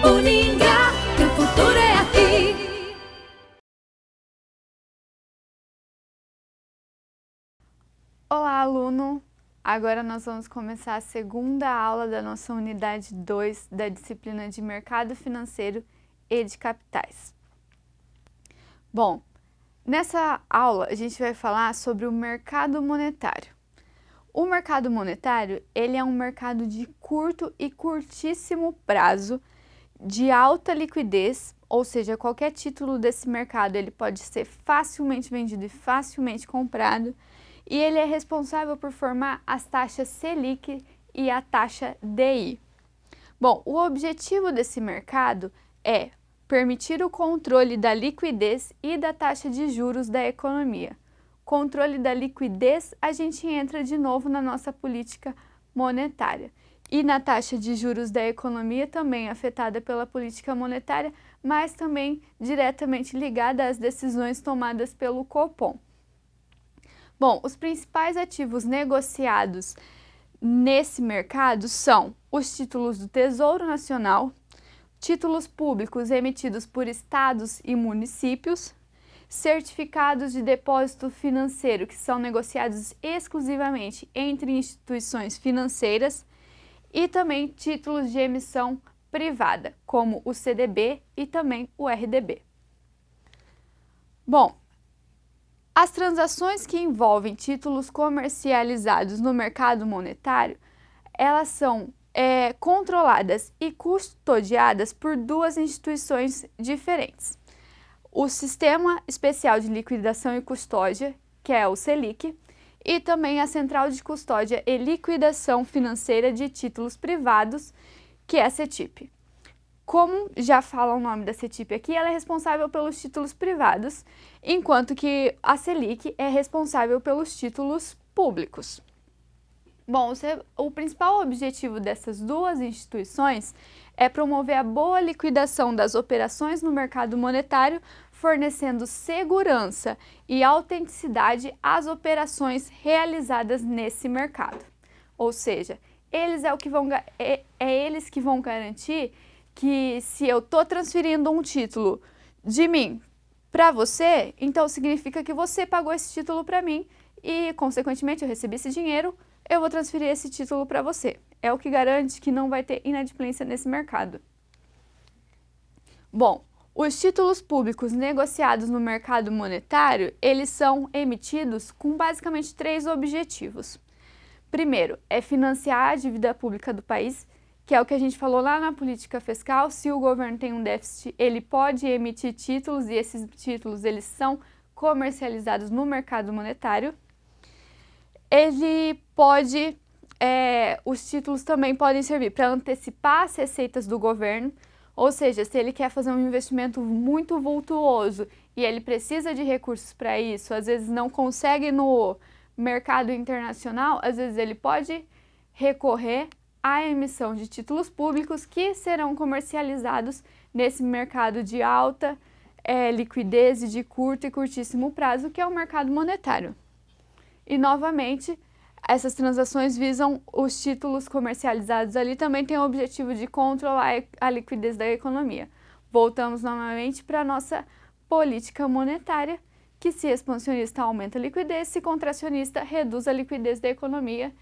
Uningá, que o futuro é aqui. Olá, aluno! Agora nós vamos começar a segunda aula da nossa unidade 2 da disciplina de Mercado Financeiro e de Capitais. Bom, nessa aula a gente vai falar sobre o mercado monetário. O mercado monetário, ele é um mercado de curto e curtíssimo prazo, de alta liquidez, ou seja, qualquer título desse mercado ele pode ser facilmente vendido e facilmente comprado, e ele é responsável por formar as taxas Selic e a taxa DI. Bom, o objetivo desse mercado é permitir o controle da liquidez e da taxa de juros da economia. Controle da liquidez, a gente entra de novo na nossa política monetária. E na taxa de juros da economia, também afetada pela política monetária, mas também diretamente ligada às decisões tomadas pelo Copom. Bom, os principais ativos negociados nesse mercado são os títulos do Tesouro Nacional, títulos públicos emitidos por estados e municípios, certificados de depósito financeiro que são negociados exclusivamente entre instituições financeiras e também títulos de emissão privada, como o CDB e também o RDB. Bom, as transações que envolvem títulos comercializados no mercado monetário, elas são controladas e custodiadas por duas instituições diferentes. O Sistema Especial de Liquidação e Custódia, que é o Selic, e também a Central de Custódia e Liquidação Financeira de Títulos Privados, que é a CETIP. Como já fala o nome da CETIP aqui, ela é responsável pelos títulos privados, enquanto que a Selic é responsável pelos títulos públicos. Bom, o principal objetivo dessas duas instituições é promover a boa liquidação das operações no mercado monetário, fornecendo segurança e autenticidade às operações realizadas nesse mercado. Ou seja, eles eles que vão garantir que se eu estou transferindo um título de mim para você, então significa que você pagou esse título para mim e, consequentemente, eu recebi esse dinheiro, eu vou transferir esse título para você. É o que garante que não vai ter inadimplência nesse mercado. Bom, os títulos públicos negociados no mercado monetário, eles são emitidos com basicamente 3 objetivos. Primeiro, é financiar a dívida pública do país, que é o que a gente falou lá na política fiscal. Se o governo tem um déficit, ele pode emitir títulos e esses títulos eles são comercializados no mercado monetário. Os títulos também podem servir para antecipar as receitas do governo, ou seja, se ele quer fazer um investimento muito vultuoso e ele precisa de recursos para isso, às vezes não consegue no mercado internacional, às vezes ele pode recorrer à emissão de títulos públicos que serão comercializados nesse mercado de alta liquidez e de curto e curtíssimo prazo, que é o mercado monetário. E, novamente, essas transações visam os títulos comercializados ali, também têm o objetivo de controlar a liquidez da economia. Voltamos novamente para a nossa política monetária, que se expansionista aumenta a liquidez, se contracionista reduz a liquidez da economia.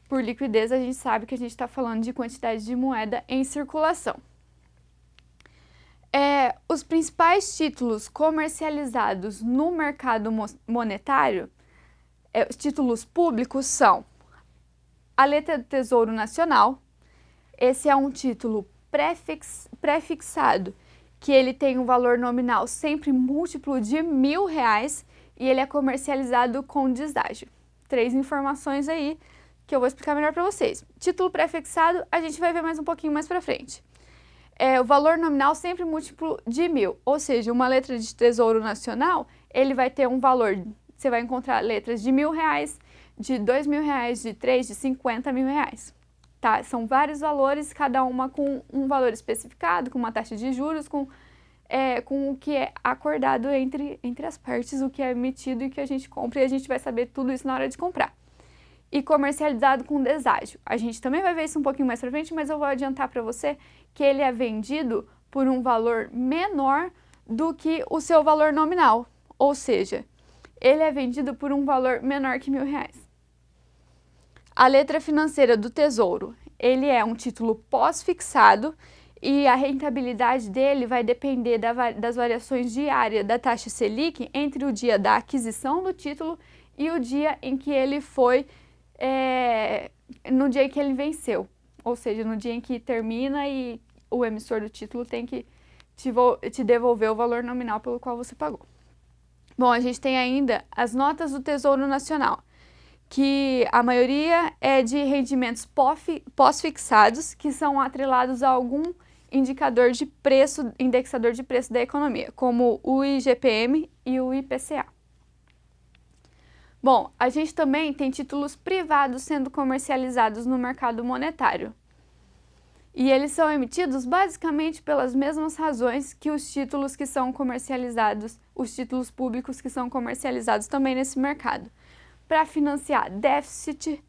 Por liquidez, a gente sabe que a gente está falando de quantidade de moeda em circulação. Os principais títulos comercializados no mercado monetário, os títulos públicos, são a letra do Tesouro Nacional. Esse é um título prefixado, que ele tem um valor nominal sempre múltiplo de R$1.000 e ele é comercializado com deságio. 3 informações aí que eu vou explicar melhor para vocês. Título prefixado, a gente vai ver mais um pouquinho mais para frente. O valor nominal sempre múltiplo de 1.000, ou seja, uma letra de Tesouro Nacional, ele vai ter um valor, você vai encontrar letras de R$1.000, de R$2.000, de R$3.000, de R$50.000. Tá? São vários valores, cada uma com um valor especificado, com uma taxa de juros, com o que é acordado entre as partes, o que é emitido e o que a gente compra, e a gente vai saber tudo isso na hora de comprar. e comercializado com deságio. A gente também vai ver isso um pouquinho mais pra frente, mas eu vou adiantar para você que ele é vendido por um valor menor do que o seu valor nominal, ou seja, ele é vendido por um valor menor que R$1.000. A letra financeira do Tesouro, ele é um título pós-fixado e a rentabilidade dele vai depender das variações diárias da taxa Selic entre o dia da aquisição do título e o dia em que ele foi, no dia em que ele venceu, ou seja, no dia em que termina e o emissor do título tem que te devolver o valor nominal pelo qual você pagou. Bom, a gente tem ainda as notas do Tesouro Nacional, que a maioria é de rendimentos pós-fixados, que são atrelados a algum indicador de preço, indexador de preço da economia, como o IGPM e o IPCA. Bom, a gente também tem títulos privados sendo comercializados no mercado monetário. E eles são emitidos basicamente pelas mesmas razões que os títulos que são comercializados, os títulos públicos que são comercializados também nesse mercado, para financiar déficit,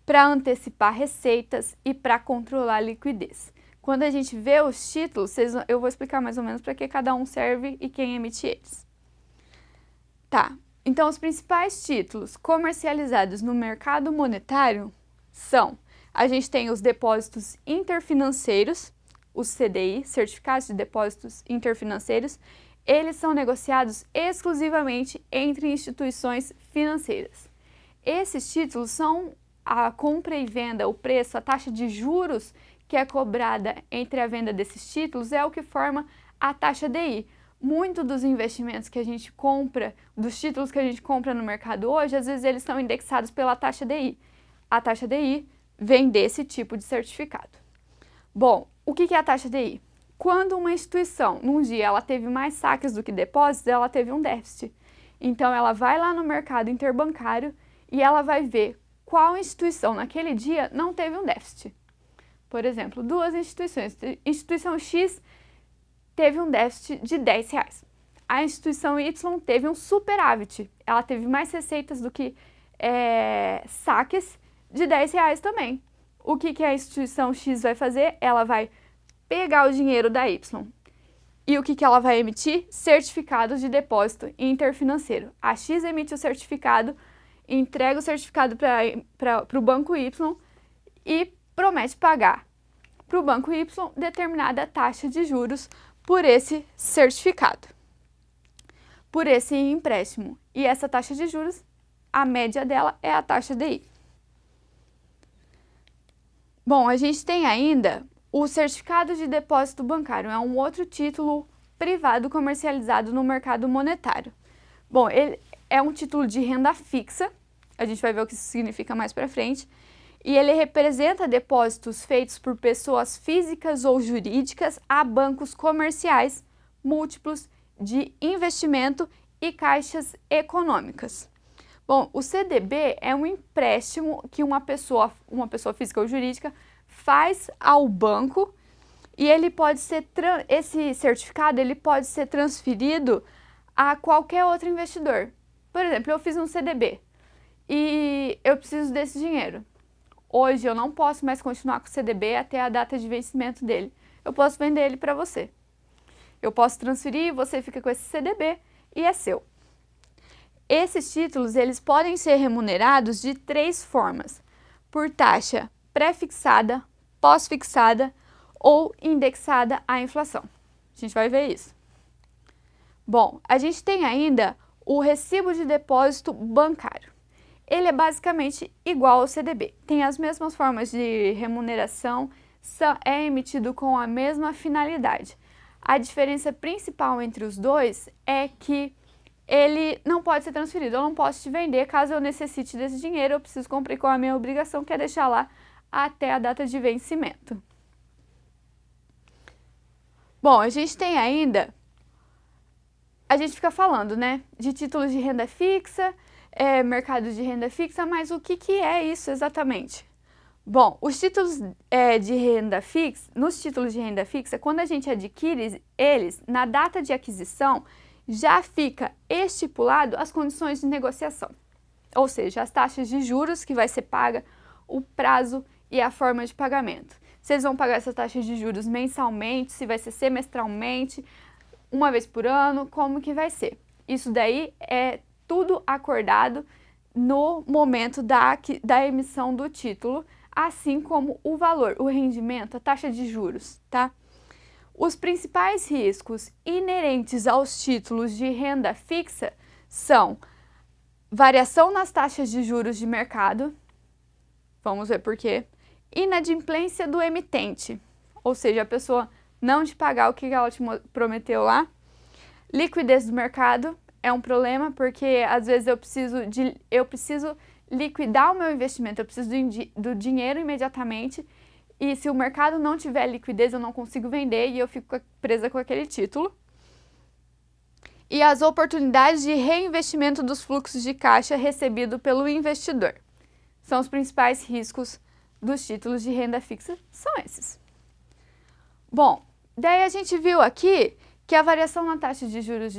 para antecipar receitas e para controlar a liquidez. Quando a gente vê os títulos, eu vou explicar mais ou menos para que cada um serve e quem emite eles. Tá, então os principais títulos comercializados no mercado monetário são: a gente tem os depósitos interfinanceiros, os CDI, Certificados de Depósitos Interfinanceiros. Eles são negociados exclusivamente entre instituições financeiras. Esses títulos são a compra e venda, o preço, a taxa de juros que é cobrada entre a venda desses títulos é o que forma a taxa DI. Muito dos investimentos que a gente compra, dos títulos que a gente compra no mercado hoje, às vezes eles são indexados pela taxa DI. A taxa DI vem desse tipo de certificado. Bom, o que é a taxa DI? Quando uma instituição, num dia, ela teve mais saques do que depósitos, ela teve um déficit. Então, ela vai lá no mercado interbancário e ela vai ver qual instituição naquele dia não teve um déficit. Por exemplo, duas instituições. Instituição X teve um déficit de R$10. A instituição Y teve um superávit. Ela teve mais receitas do que saques de R$10 também. O que a instituição X vai fazer? Ela vai pegar o dinheiro da Y. E o que ela vai emitir? Certificados de depósito interfinanceiro. A X emite o certificado, entrega o certificado para o banco Y e promete pagar para o banco Y determinada taxa de juros por esse certificado, por esse empréstimo. E essa taxa de juros, a média dela é a taxa DI. Bom, a gente tem ainda o certificado de depósito bancário, é um outro título privado comercializado no mercado monetário. Bom, ele é um título de renda fixa, a gente vai ver o que isso significa mais para frente, e ele representa depósitos feitos por pessoas físicas ou jurídicas a bancos comerciais múltiplos de investimento e caixas econômicas. Bom, o CDB é um empréstimo que uma pessoa física ou jurídica faz ao banco e ele pode ser esse certificado ele pode ser transferido a qualquer outro investidor. Por exemplo, eu fiz um CDB e eu preciso desse dinheiro. Hoje eu não posso mais continuar com o CDB até a data de vencimento dele. Eu posso vender ele para você. Eu posso transferir, você fica com esse CDB e é seu. Esses títulos eles podem ser remunerados de 3 formas: por taxa pré-fixada, pós-fixada ou indexada à inflação. A gente vai ver isso. Bom, a gente tem ainda o recibo de depósito bancário. Ele é basicamente igual ao CDB, tem as mesmas formas de remuneração, é emitido com a mesma finalidade. A diferença principal entre os dois é que ele não pode ser transferido, eu não posso te vender caso eu necessite desse dinheiro, eu preciso cumprir com a minha obrigação, que é deixar lá até a data de vencimento. Bom, a gente tem ainda, a gente fica falando, né, de títulos de renda fixa, mercado de renda fixa, mas o que é isso exatamente? Bom, os títulos de renda fixa, nos títulos de renda fixa, quando a gente adquire eles, na data de aquisição, já fica estipulado as condições de negociação. ou seja, as taxas de juros que vai ser paga, o prazo e a forma de pagamento. Se eles vão pagar essa taxa de juros mensalmente, se vai ser semestralmente, uma vez por ano, como que vai ser. Isso daí é tudo acordado no momento da emissão do título, assim como o valor, o rendimento, a taxa de juros, tá? Os principais riscos inerentes aos títulos de renda fixa são variação nas taxas de juros de mercado, vamos ver por quê, inadimplência do emitente, ou seja, a pessoa não te pagar o que ela te prometeu lá, liquidez do mercado é um problema porque às vezes eu preciso liquidar o meu investimento, eu preciso do dinheiro imediatamente e se o mercado não tiver liquidez eu não consigo vender e eu fico presa com aquele título. E as oportunidades de reinvestimento dos fluxos de caixa recebido pelo investidor. São os principais riscos dos títulos de renda fixa, são esses. Bom, daí a gente viu aqui que a variação na taxa de juros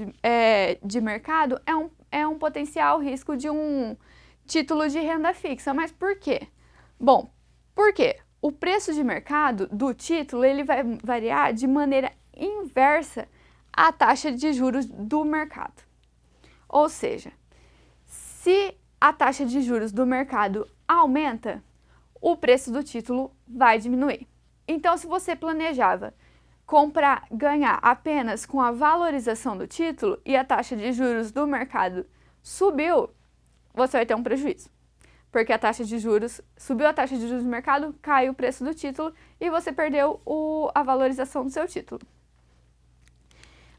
de mercado é um potencial risco de um título de renda fixa. Mas por quê? Bom, porque o preço de mercado do título ele vai variar de maneira inversa à taxa de juros do mercado. Ou seja, se a taxa de juros do mercado aumenta, o preço do título vai diminuir. Então, se você planejava ganhar apenas com a valorização do título e a taxa de juros do mercado subiu, você vai ter um prejuízo. Porque subiu a taxa de juros do mercado, cai o preço do título e você perdeu a valorização do seu título.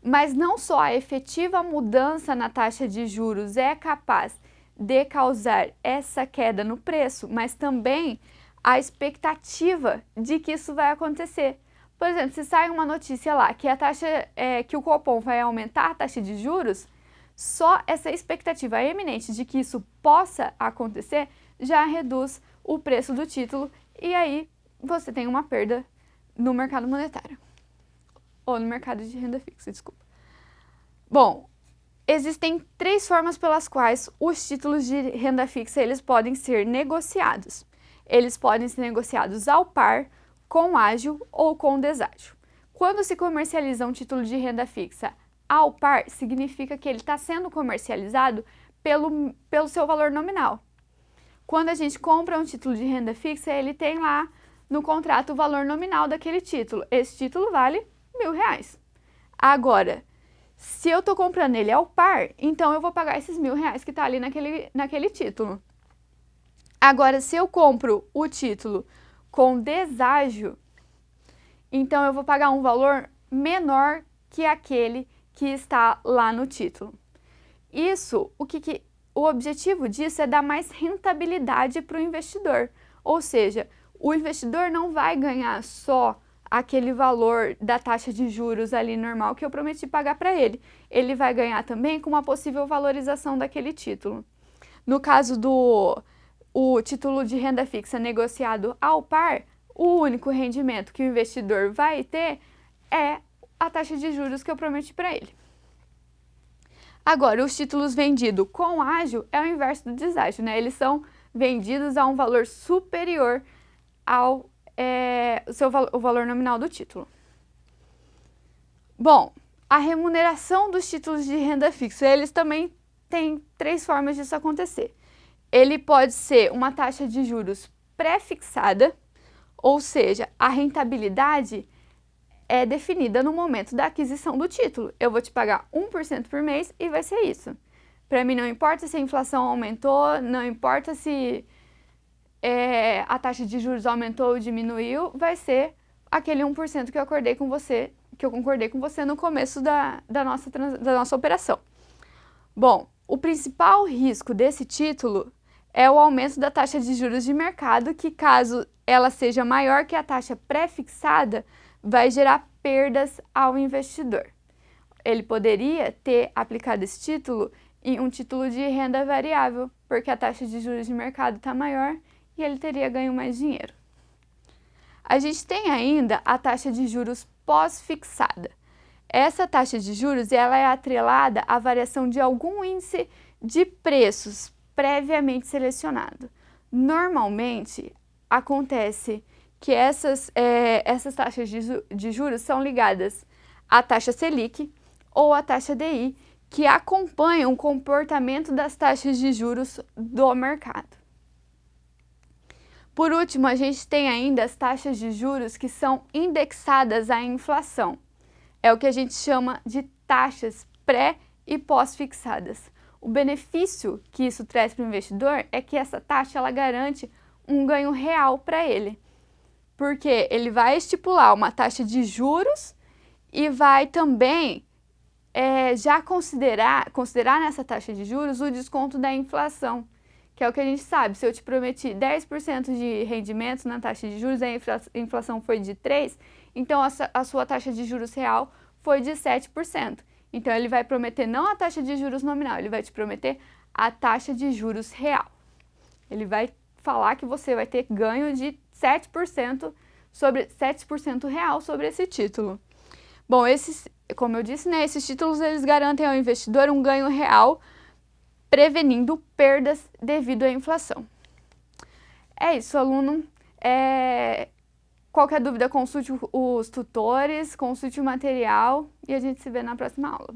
Mas não só a efetiva mudança na taxa de juros é capaz de causar essa queda no preço, mas também a expectativa de que isso vai acontecer. Por exemplo, se sai uma notícia lá que que o Copom vai aumentar a taxa de juros, só essa expectativa eminente de que isso possa acontecer já reduz o preço do título e aí você tem uma perda no mercado monetário. Ou no mercado de renda fixa, desculpa. Bom, existem 3 formas pelas quais os títulos de renda fixa eles podem ser negociados. Eles podem ser negociados ao par, com ágio ou com deságio. Quando se comercializa um título de renda fixa ao par, significa que ele está sendo comercializado pelo seu valor nominal. Quando a gente compra um título de renda fixa, ele tem lá no contrato o valor nominal daquele título. Esse título vale R$1.000. Agora, se eu estou comprando ele ao par, então eu vou pagar esses R$1.000 que está ali naquele título. Agora, se eu compro o título com deságio, então eu vou pagar um valor menor que aquele que está lá no título. Isso, o objetivo disso é dar mais rentabilidade para o investidor. Ou seja, o investidor não vai ganhar só aquele valor da taxa de juros ali normal que eu prometi pagar para ele. Ele vai ganhar também com uma possível valorização daquele título. No caso o título de renda fixa negociado ao par, o único rendimento que o investidor vai ter é a taxa de juros que eu prometi para ele. Agora, os títulos vendidos com ágio é o inverso do deságio, né? Eles são vendidos a um valor superior ao o valor nominal do título. Bom, a remuneração dos títulos de renda fixa, eles também têm 3 formas disso acontecer. Ele pode ser uma taxa de juros pré-fixada, ou seja, a rentabilidade é definida no momento da aquisição do título. Eu vou te pagar 1% por mês e vai ser isso. Para mim não importa se a inflação aumentou, não importa se a taxa de juros aumentou ou diminuiu, vai ser aquele 1% que eu concordei com você no começo da nossa operação. Bom, o principal risco desse título é o aumento da taxa de juros de mercado, que caso ela seja maior que a taxa pré-fixada, vai gerar perdas ao investidor. Ele poderia ter aplicado esse título em um título de renda variável, porque a taxa de juros de mercado está maior e ele teria ganho mais dinheiro. A gente tem ainda a taxa de juros pós-fixada. Essa taxa de juros ela é atrelada à variação de algum índice de preços previamente selecionado. Normalmente, acontece que essas taxas de juros são ligadas à taxa Selic ou à taxa DI, que acompanham o comportamento das taxas de juros do mercado. Por último, a gente tem ainda as taxas de juros que são indexadas à inflação. É o que a gente chama de taxas pré- e pós-fixadas. O benefício que isso traz para o investidor é que essa taxa ela garante um ganho real para ele, porque ele vai estipular uma taxa de juros e vai também já considerar nessa taxa de juros o desconto da inflação, que é o que a gente sabe. Se eu te prometi 10% de rendimento na taxa de juros e a inflação foi de 3%, então a sua taxa de juros real foi de 7%. Então, ele vai prometer não a taxa de juros nominal, ele vai te prometer a taxa de juros real. Ele vai falar que você vai ter ganho de 7% real sobre esse título. Bom, como eu disse, né, esses títulos eles garantem ao investidor um ganho real, prevenindo perdas devido à inflação. É isso, aluno. Qualquer dúvida, consulte os tutores, consulte o material e a gente se vê na próxima aula.